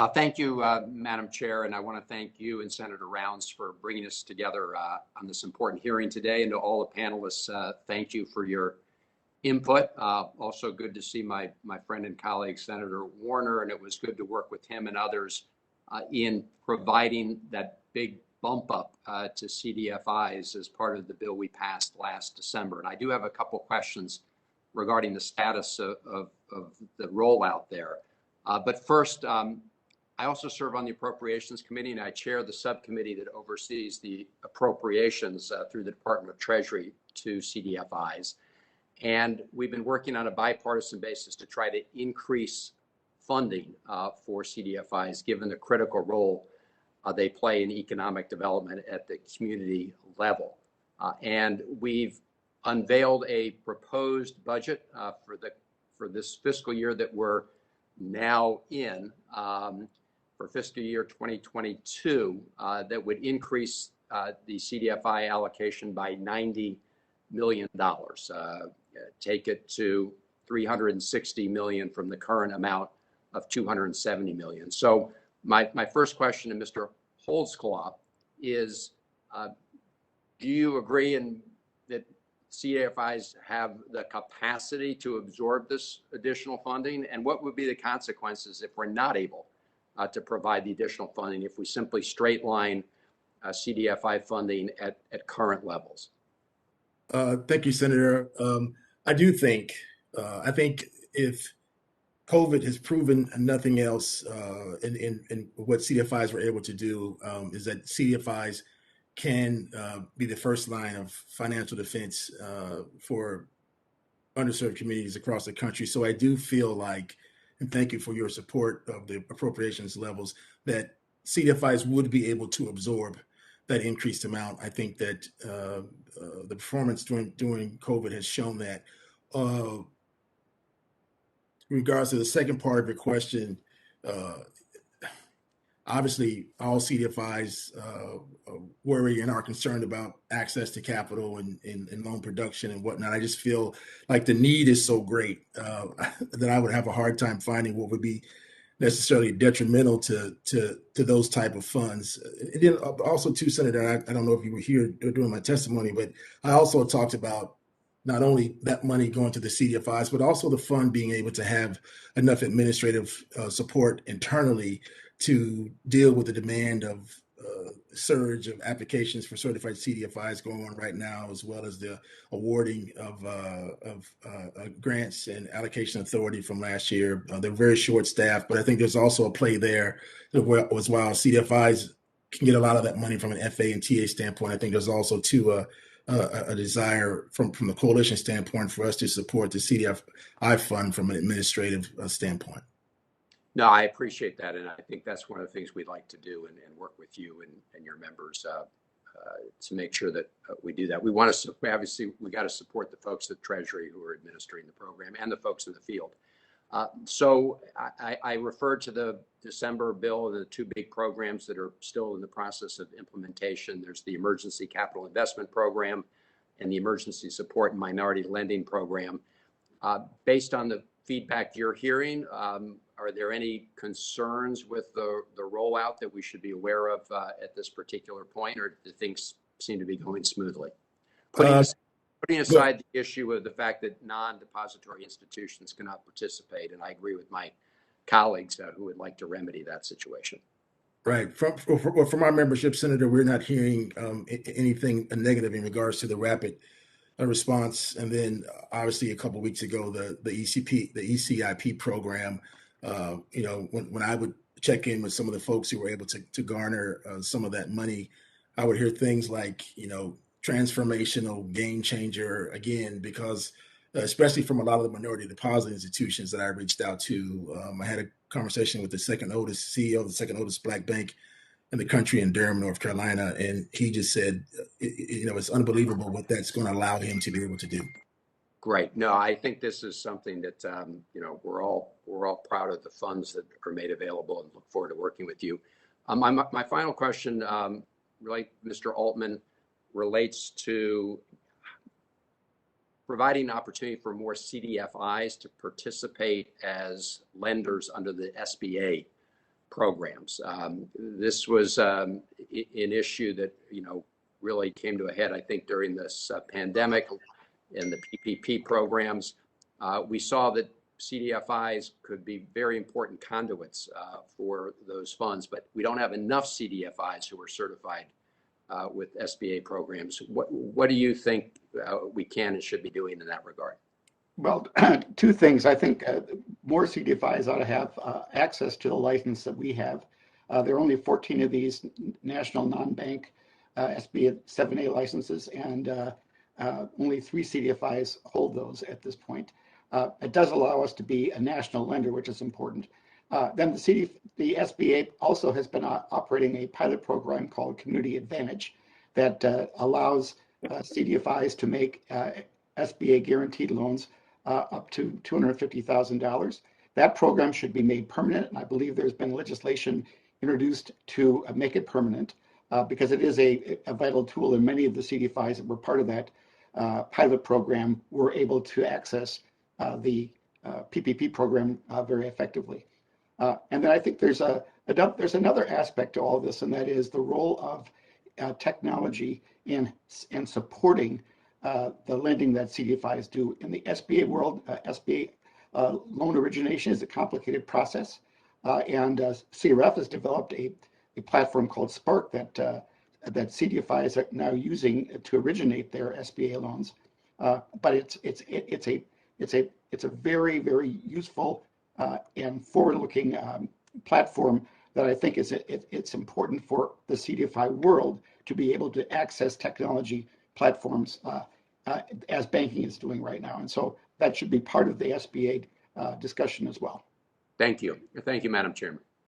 Thank you, Madam Chair, and I want to thank you and Senator Rounds for bringing us together on this important hearing today. And to all the panelists, thank you for your input. Also good to see my friend and colleague, Senator Warner, and it was good to work with him and others in providing that big bump up to CDFIs as part of the bill we passed last December. And I do have a couple questions regarding the status of the rollout there. But first, I also serve on the Appropriations Committee, and I chair the subcommittee that oversees the appropriations through the Department of Treasury to CDFIs. And we've been working on a bipartisan basis to try to increase funding for CDFIs, given the critical role they play in economic development at the community level. And we've unveiled a proposed budget for this fiscal year that we're now in, for fiscal year 2022, that would increase the CDFI allocation by $90 million, take it to $360 million from the current amount of $270 million. So my first question to Mr. Holtzclaw is, do you agree that CDFIs have the capacity to absorb this additional funding? And what would be the consequences if we're not able to provide the additional funding, if we simply straight line CDFI funding at current levels? Thank you, Senator. I think if COVID has proven nothing else in what CDFIs were able to do, is that CDFIs can be the first line of financial defense for underserved communities across the country. So I do feel like, and thank you for your support of the appropriations levels, that CDFIs would be able to absorb that increased amount. I think that the performance during COVID has shown that. In regards to the second part of your question, obviously all CDFIs worry and are concerned about access to capital and loan production and whatnot. I just feel like the need is so great that I would have a hard time finding what would be necessarily detrimental to those type of funds. And then also too, Senator, I don't know if you were here during my testimony, but I also talked about not only that money going to the CDFIs, but also the fund being able to have enough administrative support internally to deal with the demand of surge of applications for certified CDFIs going on right now, as well as the awarding of grants and allocation authority from last year. They're very short staffed, but I think there's also a play there as well. CDFIs can get a lot of that money from an FA and TA standpoint. I think there's also a desire from the coalition standpoint for us to support the CDFI fund from an administrative standpoint. No, I appreciate that, and I think that's one of the things we'd like to do and work with you and your members to make sure that we do that. We want to obviously we got to support the folks at Treasury who are administering the program and the folks in the field. So I referred to the December bill, the two big programs that are still in the process of implementation. There's the Emergency Capital Investment Program and the Emergency Support and Minority Lending Program. Based on the feedback you're hearing, are there any concerns with the rollout that we should be aware of at this particular point, or do things seem to be going smoothly? Putting aside the issue of the fact that non-depository institutions cannot participate, and I agree with my colleagues who would like to remedy that situation. Right. From our membership, Senator, we're not hearing anything negative in regards to the rapid response. And then obviously a couple of weeks ago, the ECIP program, when I would check in with some of the folks who were able to garner some of that money, I would hear things like, transformational, game changer, again, because especially from a lot of the minority deposit institutions that I reached out to. I had a conversation with the second oldest CEO of the second oldest Black bank in the country in Durham, North Carolina. And he just said, it's unbelievable what that's going to allow him to be able to do. Great. No, I think this is something that, we're all proud of the funds that are made available and look forward to working with you. My final question, Mr. Altman, relates to providing an opportunity for more CDFIs to participate as lenders under the SBA programs. This was an issue that, really came to a head, I think, during this pandemic and the PPP programs. We saw that CDFIs could be very important conduits for those funds, but we don't have enough CDFIs who are certified with SBA programs. What do you think we can and should be doing in that regard? Well, two things. I think more CDFIs ought to have access to the license that we have. There are only 14 of these national non-bank SBA 7A licenses, and only 3 CDFIs hold those at this point. It does allow us to be a national lender, which is important. Then the SBA also has been operating a pilot program called Community Advantage that allows CDFIs to make SBA guaranteed loans up to $250,000. That program should be made permanent, and I believe there's been legislation introduced to make it permanent because it is a vital tool, and many of the CDFIs that were part of that pilot program were able to access the PPP program very effectively. And then I think there's another aspect to all of this, and that is the role of technology in supporting the lending that CDFIs do. In the SBA world, SBA loan origination is a complicated process, and CRF has developed a platform called Spark that CDFIs are now using to originate their SBA loans. But it's a very, very useful and forward-looking platform that I think it's important for the CDFI world to be able to access technology platforms as banking is doing right now. And so that should be part of the SBA discussion as well. Thank you. Thank you, Madam Chairman.